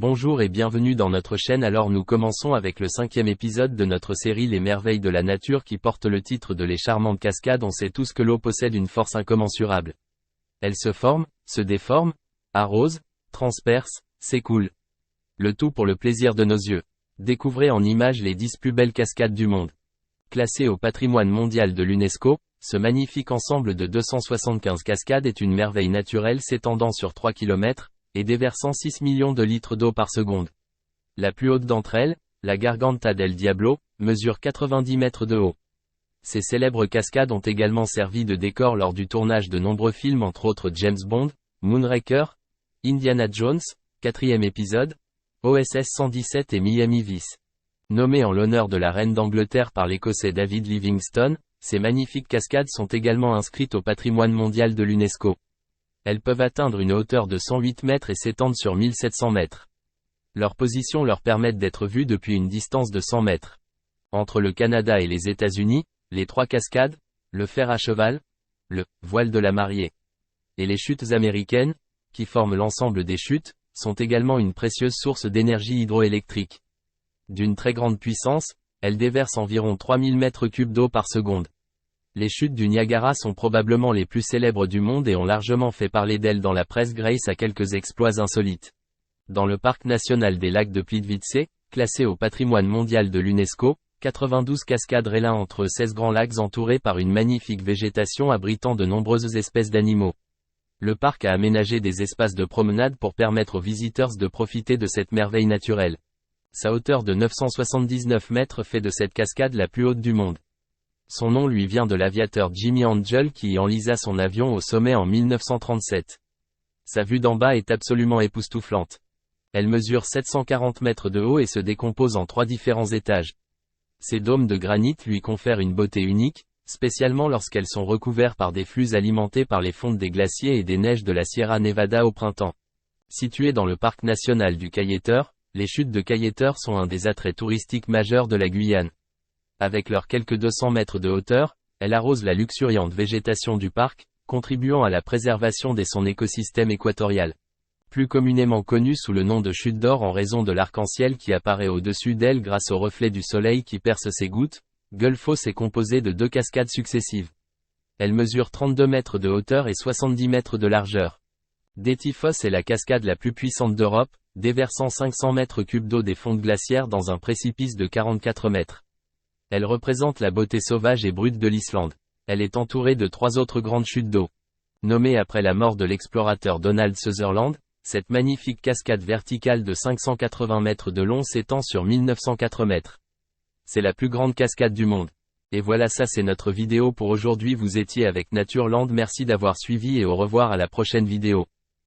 Bonjour et bienvenue dans notre chaîne. Alors nous commençons avec le 5e épisode de notre série Les merveilles de la nature qui porte le titre de Les charmantes cascades. On sait tous que l'eau possède une force incommensurable. Elle se forme, se déforme, arrose, transperce, s'écoule. Le tout pour le plaisir de nos yeux. Découvrez en images les 10 plus belles cascades du monde. Classé au patrimoine mondial de l'UNESCO, ce magnifique ensemble de 275 cascades est une merveille naturelle s'étendant sur 3 km, et déversant 6 millions de litres d'eau par seconde. La plus haute d'entre elles, la Garganta del Diablo, mesure 90 mètres de haut. Ces célèbres cascades ont également servi de décor lors du tournage de nombreux films entre autres James Bond, Moonraker, Indiana Jones, 4e épisode, OSS 117 et Miami Vice. Nommées en l'honneur de la reine d'Angleterre par l'Écossais David Livingstone, ces magnifiques cascades sont également inscrites au patrimoine mondial de l'UNESCO. Elles peuvent atteindre une hauteur de 108 mètres et s'étendent sur 1700 mètres. Leur position leur permet d'être vues depuis une distance de 100 mètres. Entre le Canada et les États-Unis, les 3 cascades, le fer à cheval, le voile de la mariée, et les chutes américaines, qui forment l'ensemble des chutes, sont également une précieuse source d'énergie hydroélectrique. D'une très grande puissance, elles déversent environ 3000 mètres cubes d'eau par seconde. Les chutes du Niagara sont probablement les plus célèbres du monde et ont largement fait parler d'elles dans la presse grâce à quelques exploits insolites. Dans le parc national des lacs de Plitvice, classé au patrimoine mondial de l'UNESCO, 92 cascades règnent entre 16 grands lacs entourés par une magnifique végétation abritant de nombreuses espèces d'animaux. Le parc a aménagé des espaces de promenade pour permettre aux visiteurs de profiter de cette merveille naturelle. Sa hauteur de 979 mètres fait de cette cascade la plus haute du monde. Son nom lui vient de l'aviateur Jimmy Angel qui y enlisa son avion au sommet en 1937. Sa vue d'en bas est absolument époustouflante. Elle mesure 740 mètres de haut et se décompose en 3 différents étages. Ces dômes de granit lui confèrent une beauté unique, spécialement lorsqu'elles sont recouverts par des flux alimentés par les fontes des glaciers et des neiges de la Sierra Nevada au printemps. Situées dans le parc national du Cayeteur, les chutes de Cayeteur sont un des attraits touristiques majeurs de la Guyane. Avec leurs quelques 200 mètres de hauteur, elle arrose la luxuriante végétation du parc, contribuant à la préservation de son écosystème équatorial. Plus communément connue sous le nom de chute d'or en raison de l'arc-en-ciel qui apparaît au-dessus d'elle grâce au reflet du soleil qui perce ses gouttes, Gullfoss est composée de 2 cascades successives. Elle mesure 32 mètres de hauteur et 70 mètres de largeur. Dettifoss est la cascade la plus puissante d'Europe, déversant 500 mètres cubes d'eau des fontes glaciaires dans un précipice de 44 mètres. Elle représente la beauté sauvage et brute de l'Islande. Elle est entourée de 3 autres grandes chutes d'eau. Nommée après la mort de l'explorateur Donald Sutherland, cette magnifique cascade verticale de 580 mètres de long s'étend sur 1904 mètres. C'est la plus grande cascade du monde. Et voilà, ça c'est notre vidéo pour aujourd'hui. Vous étiez avec Natureland, merci d'avoir suivi et au revoir à la prochaine vidéo.